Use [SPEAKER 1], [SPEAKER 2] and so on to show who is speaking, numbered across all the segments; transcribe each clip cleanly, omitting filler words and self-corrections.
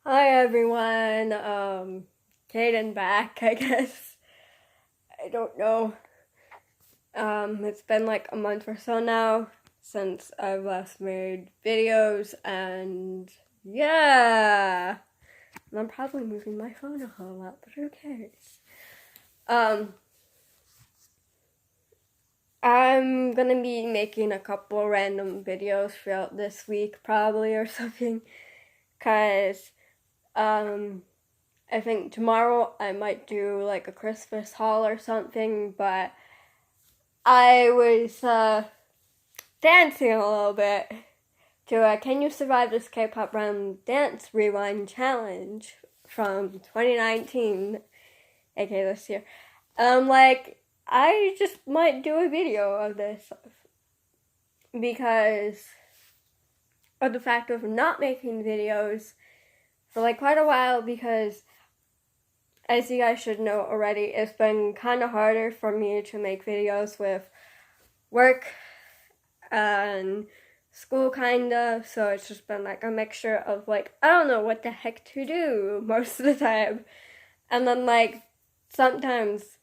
[SPEAKER 1] Hi everyone, Kaden back, I guess. I don't know. It's been like a month or so now since I've last made videos, and yeah. And I'm probably moving my phone a whole lot, but who cares? I'm gonna be making a couple random videos throughout this week, probably, or something, cause, I think tomorrow I might do like a Christmas haul or something, but I was dancing a little bit to Can You Survive This K-Pop Round Dance Rewind Challenge from 2019, aka this year. I just might do a video of this because of the fact of not making videos for like quite a while, because as you guys should know already, it's been kind of harder for me to make videos with work and school, kind of. So it's just been like a mixture of like, I don't know what the heck to do most of the time. And then like sometimes,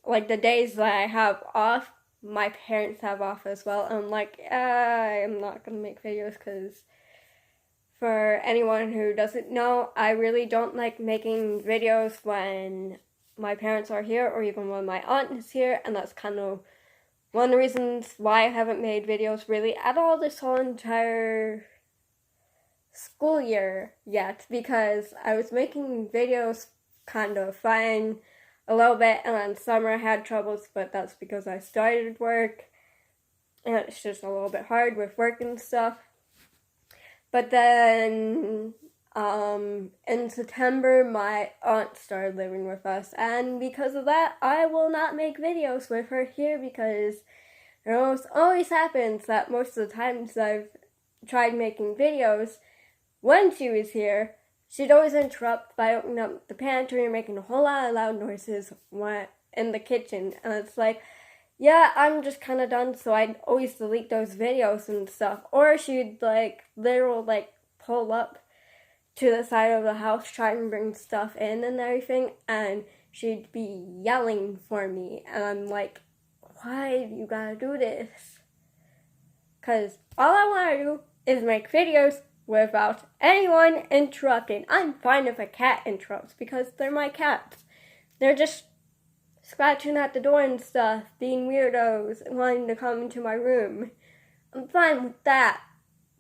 [SPEAKER 1] like the days that I have off, my parents have off as well. And I'm like, I'm not gonna make videos because, for anyone who doesn't know, I really don't like making videos when my parents are here or even when my aunt is here, and that's kind of one of the reasons why I haven't made videos really at all this whole entire school year yet, because I was making videos kind of fine a little bit, and then summer I had troubles, but that's because I started work, and it's just a little bit hard with work and stuff. But then, in September, my aunt started living with us, and because of that, I will not make videos with her here, because it always happens that most of the times I've tried making videos, when she was here, she'd always interrupt by opening up the pantry and making a whole lot of loud noises in the kitchen, and it's like, yeah, I'm just kind of done, so I'd always delete those videos and stuff. Or she'd, like, literally, like, pull up to the side of the house, try and bring stuff in and everything, and she'd be yelling for me. And I'm like, why do you gotta do this? Because all I want to do is make videos without anyone interrupting. I'm fine if a cat interrupts, because they're my cats. They're just scratching at the door and stuff, being weirdos and wanting to come into my room. I'm fine with that.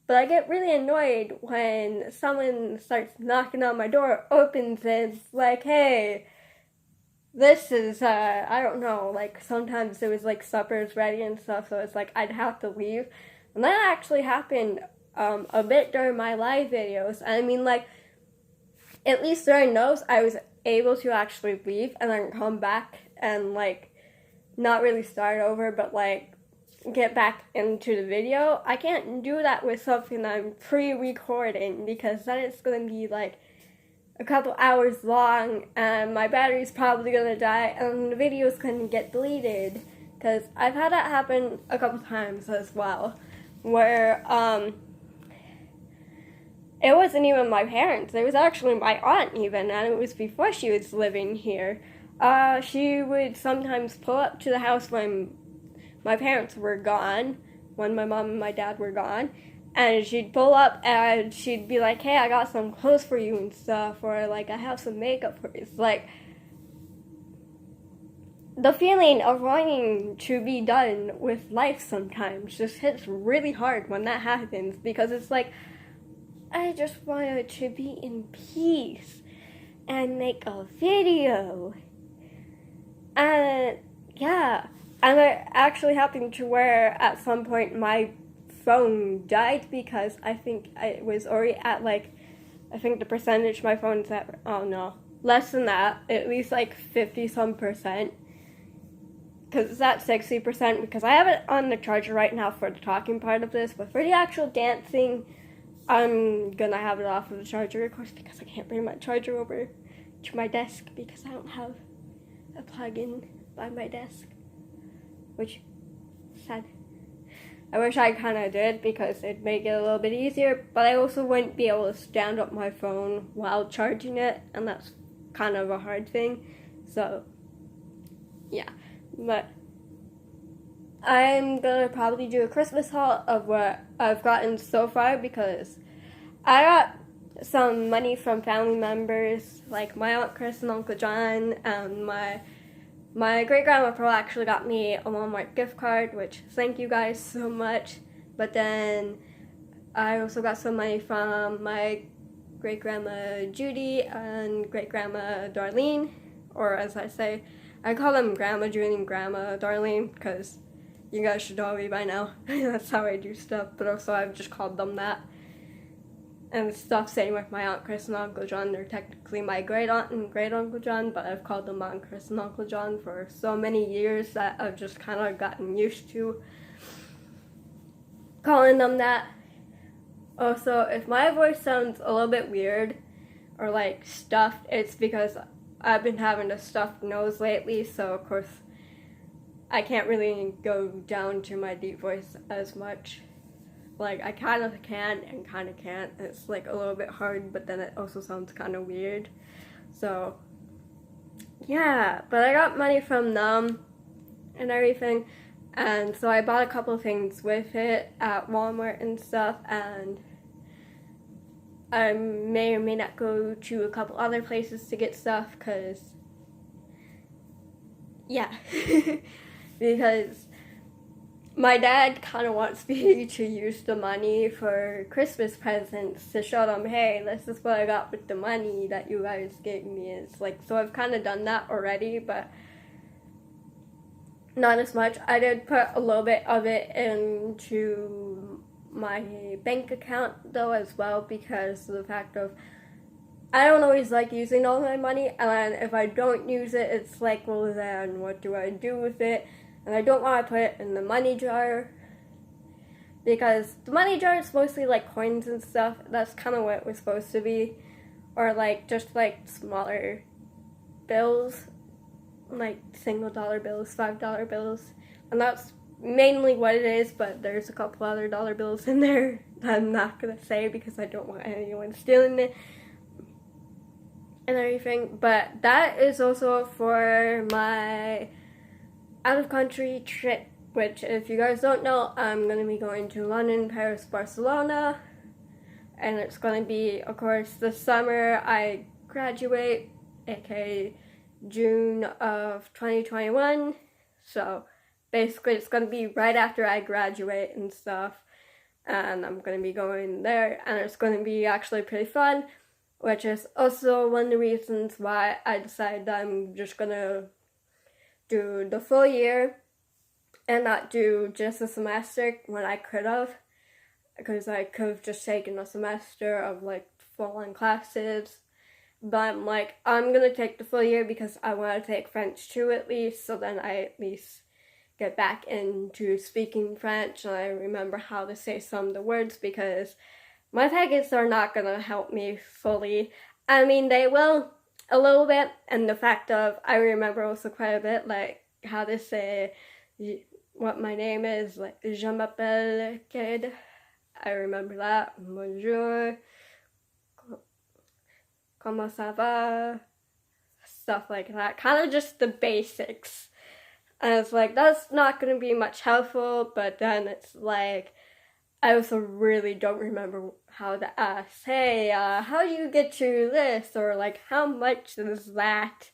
[SPEAKER 1] But I get really annoyed when someone starts knocking on my door, opens it, it's like, hey, this is, I don't know, like sometimes it was like supper's ready and stuff, so it's like I'd have to leave. And that actually happened a bit during my live videos. I mean, like, at least during those, I was able to actually leave and then come back and like not really start over, but like get back into the video. I can't do that with something I'm pre-recording, because then it's gonna be like a couple hours long and my battery's probably gonna die and the video's gonna get deleted, because I've had that happen a couple times as well, where it wasn't even my parents, it was actually my aunt even, and it was before she was living here. She would sometimes pull up to the house when my parents were gone, when my mom and my dad were gone, and she'd pull up and she'd be like, hey, I got some clothes for you and stuff, or like, I have some makeup for you. It's like, the feeling of wanting to be done with life sometimes just hits really hard when that happens, because it's like, I just wanted to be in peace and make a video. And yeah, and it actually happened to where at some point my phone died, because I think I was already at like, I think the percentage my phone's at, oh no, less than that, at least like 50 some percent. Because it's at 60%, because I have it on the charger right now for the talking part of this, but for the actual dancing, I'm gonna have it off of the charger, of course, because I can't bring my charger over to my desk because I don't have a plug-in by my desk, which is sad. I wish I kind of did because it'd make it a little bit easier, but I also wouldn't be able to stand up my phone while charging it, and that's kind of a hard thing. So, yeah. But I'm gonna probably do a Christmas haul of what I've gotten so far because I got some money from family members, like my Aunt Chris and Uncle John, and my great-grandma Pearl actually got me a Walmart gift card, which thank you guys so much. But then I also got some money from my great-grandma Judy and great-grandma Darlene, or as I say, I call them Grandma Judy and Grandma Darlene because you guys should know me by now. That's how I do stuff, but also I've just called them that. And stuff, same with my Aunt Chris and Uncle John. They're technically my great aunt and great Uncle John, but I've called them Aunt Chris and Uncle John for so many years that I've just kind of gotten used to calling them that. Also, if my voice sounds a little bit weird or like stuffed, it's because I've been having a stuffed nose lately, so of course I can't really go down to my deep voice as much. Like, I kind of can and kind of can't. It's, like, a little bit hard, but then it also sounds kind of weird. So, yeah. But I got money from them and everything. And so I bought a couple of things with it at Walmart and stuff. And I may or may not go to a couple other places to get stuff because, yeah. Because my dad kind of wants me to use the money for Christmas presents to show them, hey, this is what I got with the money that you guys gave me. It's like, so I've kind of done that already, but not as much. I did put a little bit of it into my bank account, though, as well, because of the fact of I don't always like using all my money, and if I don't use it, it's like, well, then what do I do with it? And I don't want to put it in the money jar, because the money jar is mostly like coins and stuff. That's kind of what it was supposed to be. Or like just like smaller bills, like $1 bills, $5 bills. And that's mainly what it is, but there's a couple other dollar bills in there that I'm not going to say because I don't want anyone stealing it and everything. But that is also for my out-of-country trip, which, if you guys don't know, I'm going to be going to London, Paris, Barcelona, and it's going to be, of course, the summer I graduate, aka June of 2021, so basically it's going to be right after I graduate and stuff, and I'm going to be going there, and it's going to be actually pretty fun, which is also one of the reasons why I decided that I'm just going to do the full year and not do just a semester when I could have, because I could have just taken a semester of like full-on classes. But I'm like, I'm gonna take the full year because I want to take French too, at least, so then I at least get back into speaking French and I remember how to say some of the words, because my packets are not gonna help me fully. I mean, they will a little bit, and the fact of I remember also quite a bit, like how to say what my name is, like je m'appelle Kid. I remember that. Bonjour. Comment ça va? Stuff like that. Kind of just the basics. And it's like, that's not going to be much helpful, but then it's like, I also really don't remember how to ask, hey, how do you get to this? Or like, how much is that?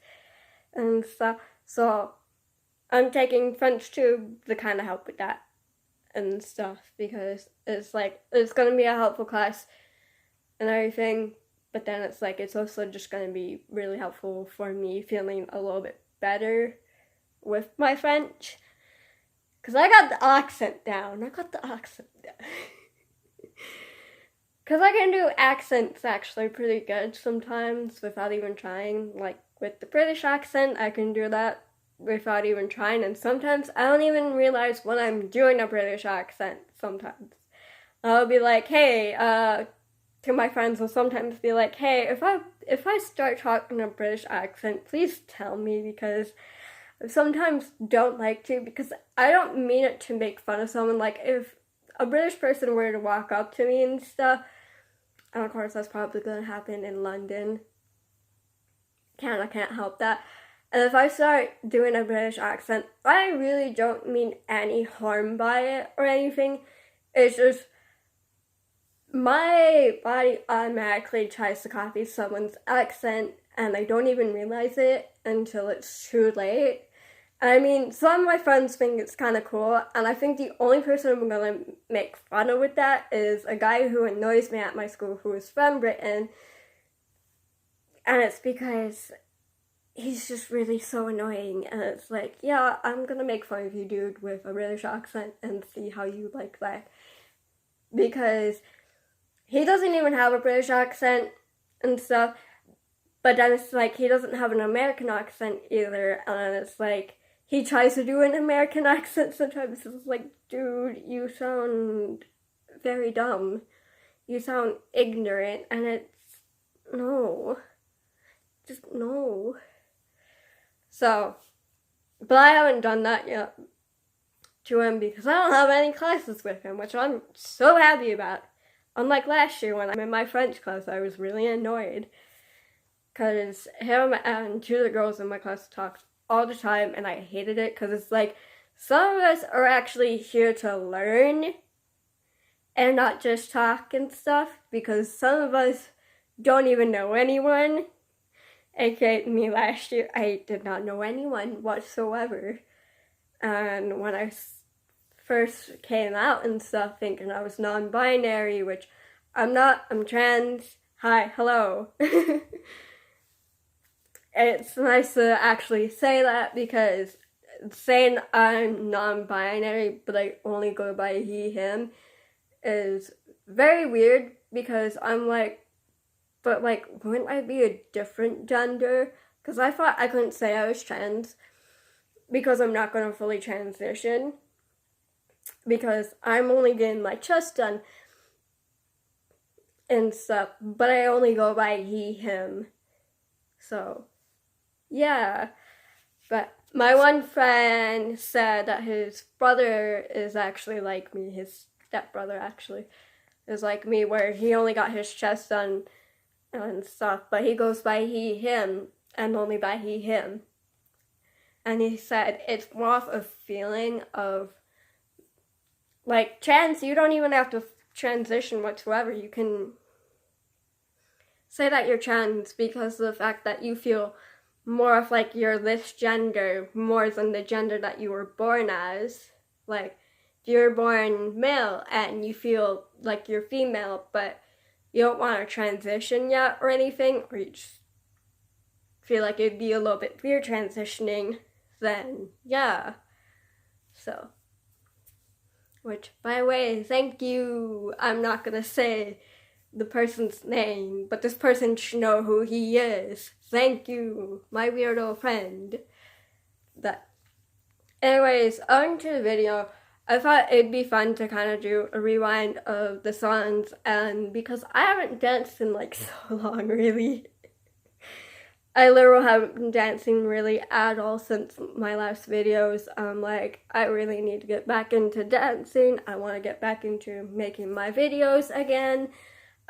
[SPEAKER 1] And stuff. So, I'm taking French too to kind of help with that and stuff, because it's like, it's going to be a helpful class and everything, but then it's like, it's also just going to be really helpful for me feeling a little bit better with my French, because I got the accent down. Because I can do accents actually pretty good sometimes without even trying. Like with the British accent, I can do that without even trying, and sometimes I don't even realize when I'm doing a British accent sometimes. I'll be like, hey, to my friends will sometimes be like, hey, if I start talking a British accent, please tell me, because I sometimes don't like to, because I don't mean it to make fun of someone. Like, if a British person were to walk up to me and stuff, and of course that's probably going to happen in London. I can't help that. And if I start doing a British accent, I really don't mean any harm by it or anything. It's just my body automatically tries to copy someone's accent, and I don't even realize it until it's too late. I mean, some of my friends think it's kind of cool, and I think the only person I'm going to make fun of with that is a guy who annoys me at my school who is from Britain, and it's because he's just really so annoying, and it's like, yeah, I'm going to make fun of you, dude, with a British accent and see how you like that, because he doesn't even have a British accent and stuff, but then it's like he doesn't have an American accent either, and it's like he tries to do an American accent sometimes. It's like, dude, you sound very dumb. You sound ignorant, and it's, no. Just no. So, but I haven't done that yet to him because I don't have any classes with him, which I'm so happy about. Unlike last year when I'm in my French class, I was really annoyed because him and two of the girls in my class talked all the time, and I hated it because it's like, some of us are actually here to learn and not just talk and stuff, because some of us don't even know anyone. AKA me last year, I did not know anyone whatsoever. And when I first came out and stuff thinking I was non-binary, which I'm not, I'm trans, hi, hello. It's nice to actually say that, because saying I'm non-binary but I only go by he, him is very weird, because I'm like, but like, wouldn't I be a different gender? Because I thought I couldn't say I was trans because I'm not going to fully transition, because I'm only getting my chest done and stuff, but I only go by he, him. So yeah, but my one friend said that his brother is actually like me, his stepbrother actually is like me, where he only got his chest done and stuff, but he goes by he, him, and only by he, him. And he said it's more of a feeling of, like, trans, you don't even have to transition whatsoever. You can say that you're trans because of the fact that you feel more of like you're this gender more than the gender that you were born as. Like, if you're born male and you feel like you're female, but you don't want to transition yet or anything, or you just feel like it'd be a little bit weird transitioning, then yeah. So, which, by the way, thank you. I'm not gonna say the person's name, but this person should know who he is. Thank you, my weirdo friend. That. Anyways, on to the video. I thought it'd be fun to kind of do a rewind of the songs, and because I haven't danced in like so long, really. I literally haven't been dancing really at all since my last videos. Like, I really need to get back into dancing. I want to get back into making my videos again.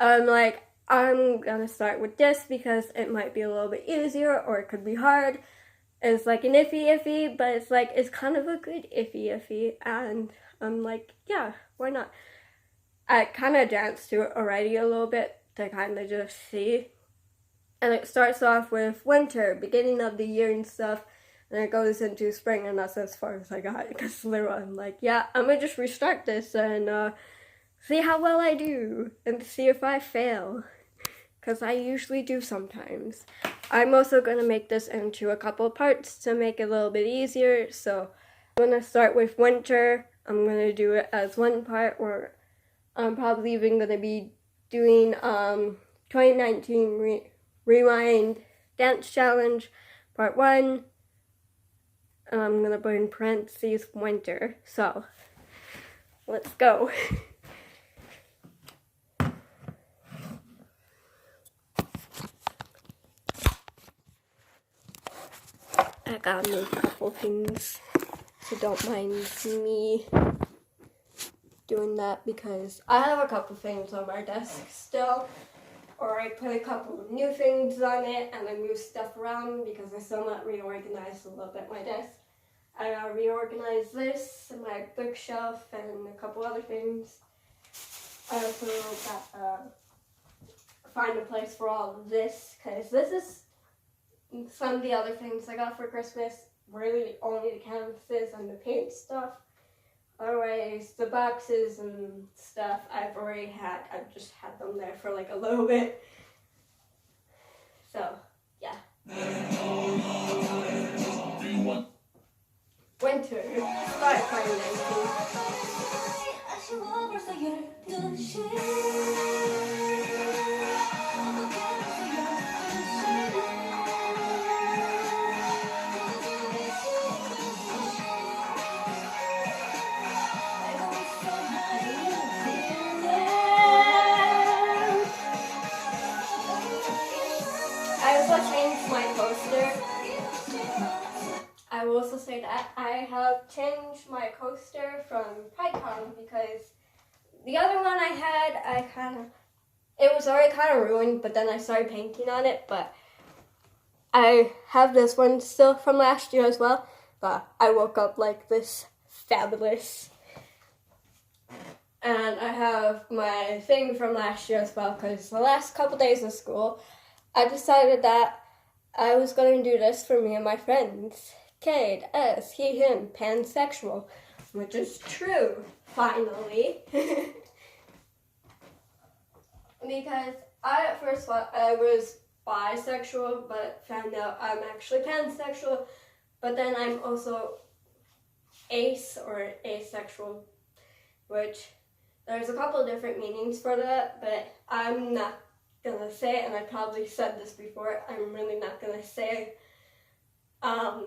[SPEAKER 1] Like, I'm gonna start with this because it might be a little bit easier, or it could be hard. It's like an iffy, but it's like, it's kind of a good iffy, and I'm like, yeah, why not? I kind of danced to it already a little bit to kind of just see. And it starts off with winter, beginning of the year and stuff, and it goes into spring, and that's as far as I got, because literally I'm like, yeah, I'm gonna just restart this and see how well I do, and see if I fail, because I usually do sometimes. I'm also going to make this into a couple parts to make it a little bit easier, so I'm going to start with winter. I'm going to do it as one part, or I'm probably even going to be doing 2019 Rewind Dance Challenge Part 1, and I'm going to put in parentheses winter, so let's go. I gotta move a couple things, so don't mind me. doing that because I have a couple things on my desk still, or I put a couple of new things on it and I move stuff around because I still not reorganized a little bit my desk. I reorganized this, my bookshelf, and a couple other things. I also got find a place for all of this because this is some of the other things I got for Christmas. Really only the canvases and the paint stuff. Otherwise, the boxes and stuff I've already had. I've just had them there for like a little bit. So, yeah. Winter. Start playing I also changed my coaster. I will also say that I have changed my coaster from PrideCon because the other one I had, it was already kind of ruined, but then I started painting on it, but I have this one still from last year as well, but I woke up like this fabulous. And I have my thing from last year as well, because the last couple days of school, I decided that I was going to do this for me and my friends. Cade, S, he, him, pansexual, which is true, finally. Because I at first thought I was bisexual, but found out I'm actually pansexual, but then I'm also ace or asexual, which there's a couple of different meanings for that, but I'm not gonna say it, and I probably said this before, I'm really not gonna say on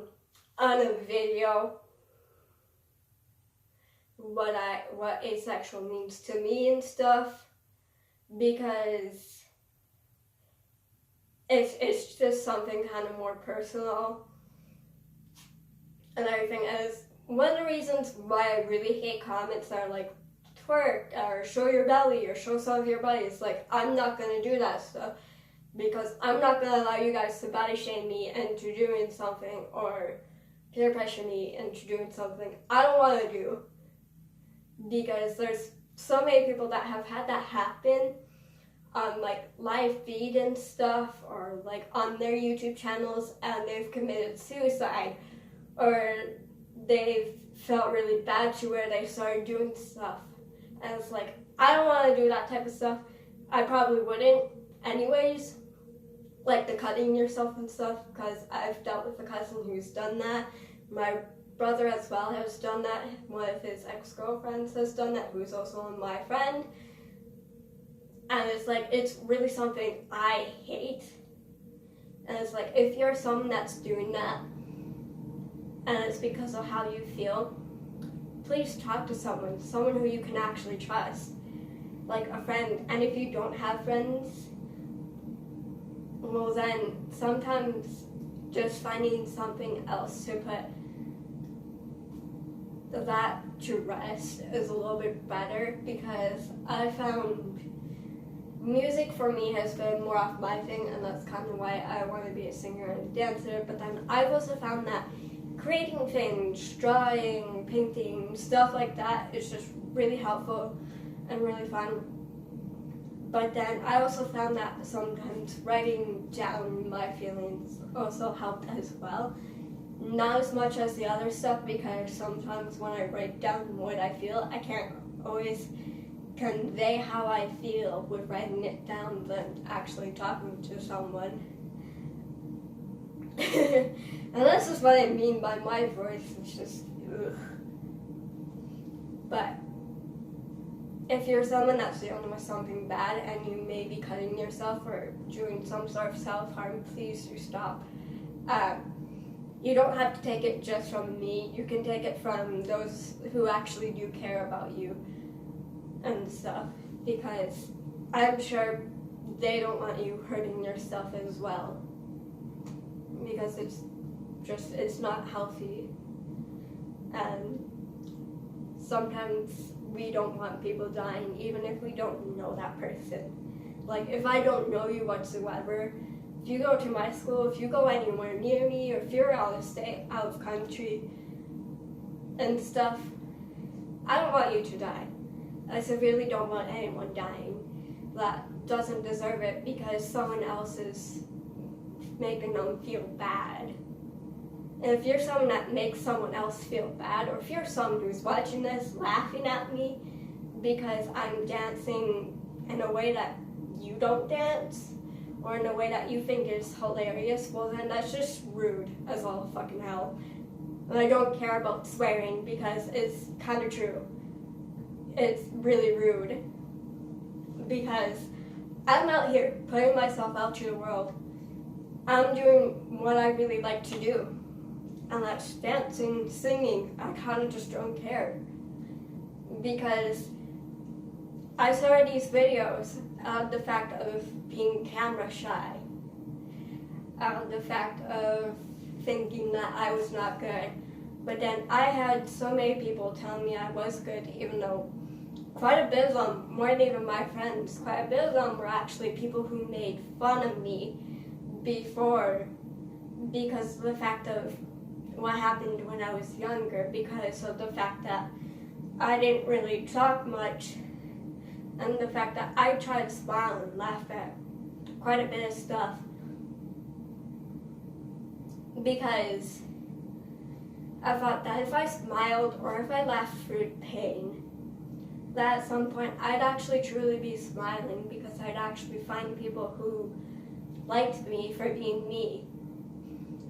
[SPEAKER 1] a video what asexual means to me and stuff, because it's just something kind of more personal and everything. As one of the reasons why I really hate comments that are like twerk or show your belly or show some of your body, it's like I'm not gonna do that stuff because I'm not gonna allow you guys to body shame me into doing something or peer pressure me into doing something I don't want to do, because there's so many people that have had that happen on like live feed and stuff, or like on their YouTube channels, and they've committed suicide, or they've felt really bad to where they started doing stuff. And it's like, I don't want to do that type of stuff. I probably wouldn't anyways, like the cutting yourself and stuff, because I've dealt with a cousin who's done that. My brother as well has done that. One of his ex-girlfriends has done that, who's also my friend. And it's like, it's really something I hate. And it's like, if you're someone that's doing that, and it's because of how you feel, please talk to someone who you can actually trust, like a friend. And if you don't have friends, well then sometimes just finding something else to put that to rest is a little bit better, because I found music for me has been more off my thing, and that's kind of why I want to be a singer and a dancer. But then I've also found that creating things, drawing, painting, stuff like that is just really helpful and really fun. But then I also found that sometimes writing down my feelings also helped as well. Not as much as the other stuff, because sometimes when I write down what I feel, I can't always convey how I feel with writing it down than actually talking to someone. And this is what I mean by my voice, it's just, ugh. But if you're someone that's dealing with something bad and you may be cutting yourself or doing some sort of self-harm, please do stop. You don't have to take it just from me. You can take it from those who actually do care about you and stuff, because I'm sure they don't want you hurting yourself as well, because it's not healthy. And sometimes we don't want people dying, even if we don't know that person. Like, if I don't know you whatsoever, if you go to my school, if you go anywhere near me, or if you're out of state, out of country, and stuff, I don't want you to die. I severely don't want anyone dying that doesn't deserve it because someone else is making them feel bad. And if you're someone that makes someone else feel bad, or if you're someone who's watching this laughing at me because I'm dancing in a way that you don't dance, or in a way that you think is hilarious, well then that's just rude as all fucking hell. And I don't care about swearing because it's kind of true. It's really rude because I'm out here putting myself out to the world. I'm doing what I really like to do, and that's dancing, singing. I kind of just don't care because I started these videos out of the fact of being camera shy, out of the fact of thinking that I was not good. But then I had so many people telling me I was good, even though quite a bit of them, more than even my friends, quite a bit of them were actually people who made fun of me before because of the fact of what happened when I was younger, because of the fact that I didn't really talk much, and the fact that I tried to smile and laugh at quite a bit of stuff because I thought that if I smiled or if I laughed through pain, that at some point I'd actually truly be smiling because I'd actually find people who liked me for being me.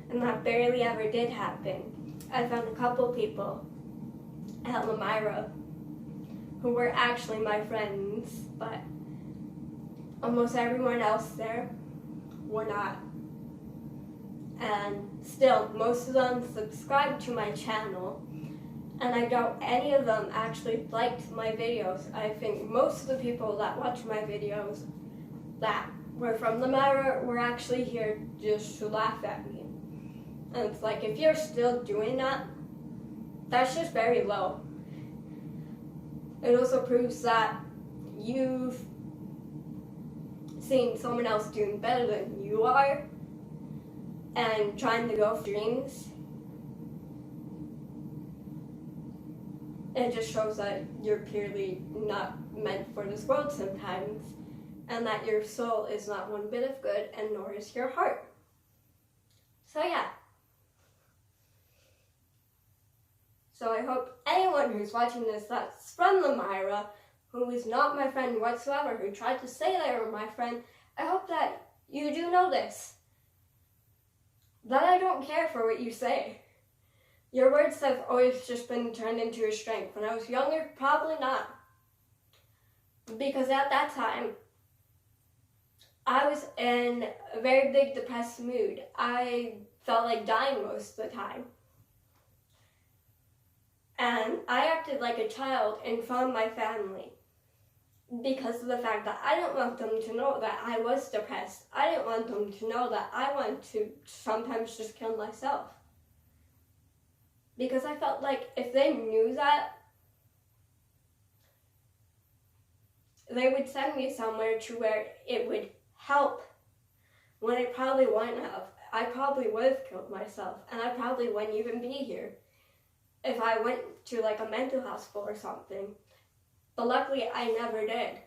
[SPEAKER 1] And that barely ever did happen. I found a couple people at Elmira who were actually my friends, but almost everyone else there were not. And still, most of them subscribed to my channel, and I doubt any of them actually liked my videos. I think most of the people that watch my videos that were from the mirror were actually here just to laugh at me. And it's like, if you're still doing that, that's just very low. It also proves that you've seen someone else doing better than you are and trying to go for dreams. It just shows that you're purely not meant for this world sometimes, and that your soul is not one bit of good, and nor is your heart. So yeah. So I hope anyone who's watching this that's from Elmira, who is not my friend whatsoever, who tried to say they were my friend, I hope that you do know this. That I don't care for what you say. Your words have always just been turned into your strength. When I was younger, probably not. Because at that time, I was in a very big depressed mood. I felt like dying most of the time. And I acted like a child in front of my family because of the fact that I didn't want them to know that I was depressed. I didn't want them to know that I wanted to sometimes just kill myself. Because I felt like if they knew that, they would send me somewhere to where it would help, when it probably wouldn't have. I probably would have killed myself, and I probably wouldn't even be here if I went to like a mental hospital or something. But luckily I never did.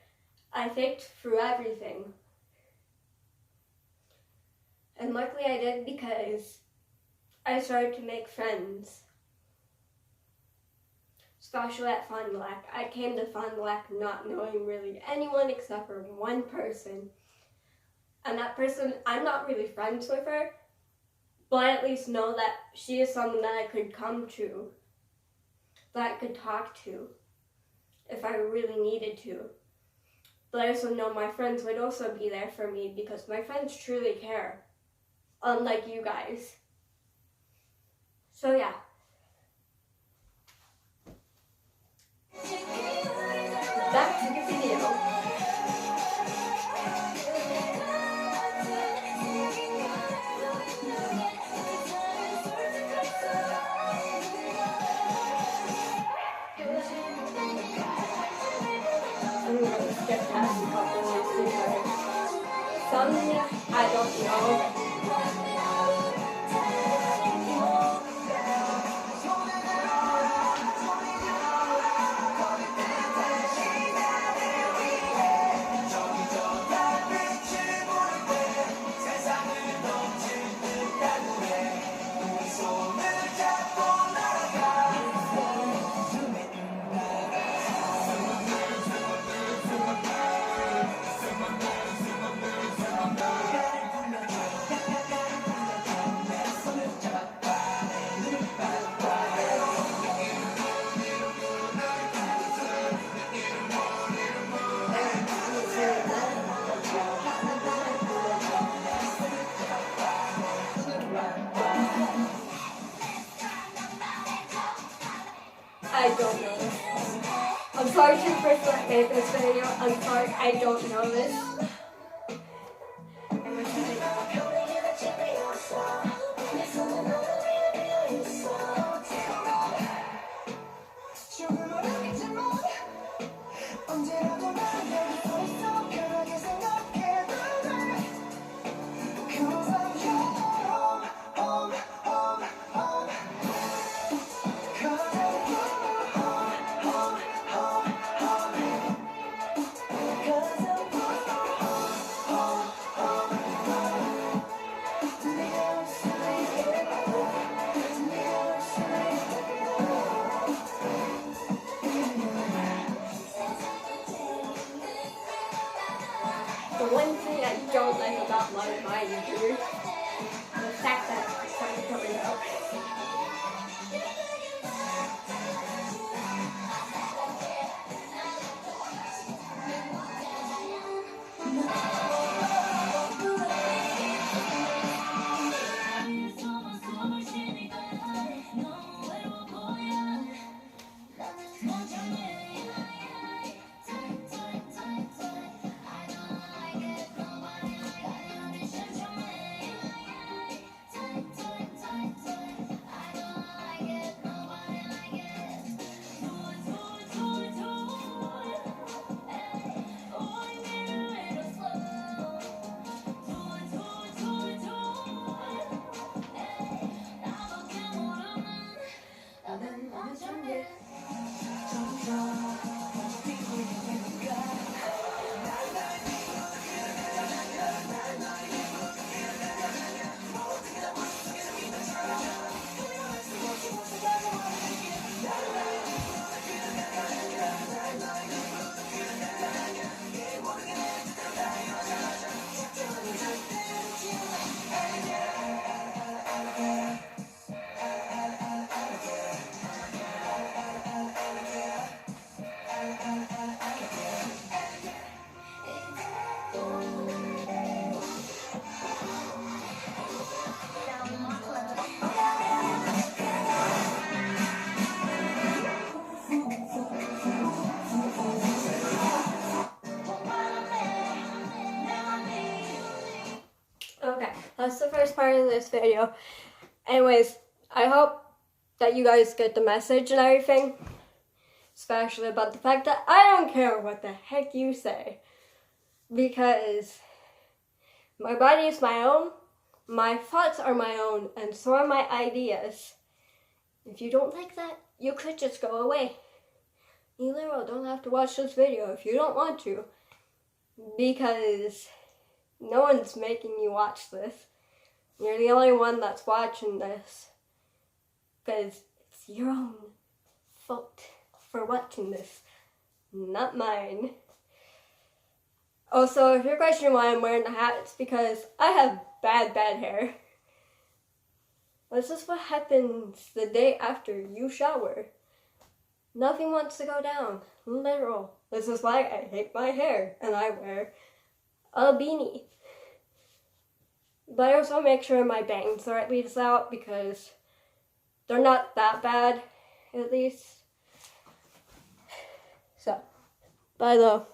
[SPEAKER 1] I faked through everything. And luckily I did because I started to make friends. Especially at Fond du Lac. I came to Fond du Lac not knowing really anyone except for one person. And that person, I'm not really friends with her, but I at least know that she is someone that I could come to, that I could talk to if I really needed to. But I also know my friends would also be there for me because my friends truly care, unlike you guys. So yeah. Back to the video. I don't know this. I'm sorry to the person that made this video. I'm sorry, I don't know this. I wish I did. The one thing I don't like about my YouTube, the fact that it's kind of coming out. Okay, that's the first part of this video. Anyways, I hope that you guys get the message and everything. Especially about the fact that I don't care what the heck you say. Because my body is my own, my thoughts are my own, and so are my ideas. If you don't like that, you could just go away. You literally don't have to watch this video if you don't want to. Because no one's making you watch this. You're the only one that's watching this. Because it's your own fault for watching this, not mine. Also, if you're questioning why I'm wearing the hat, it's because I have bad hair. This is what happens the day after you shower. Nothing wants to go down. Literal. This is why I hate my hair and I wear a beanie. But I also make sure my bangs are at least out because they're not that bad, at least. So, bye though.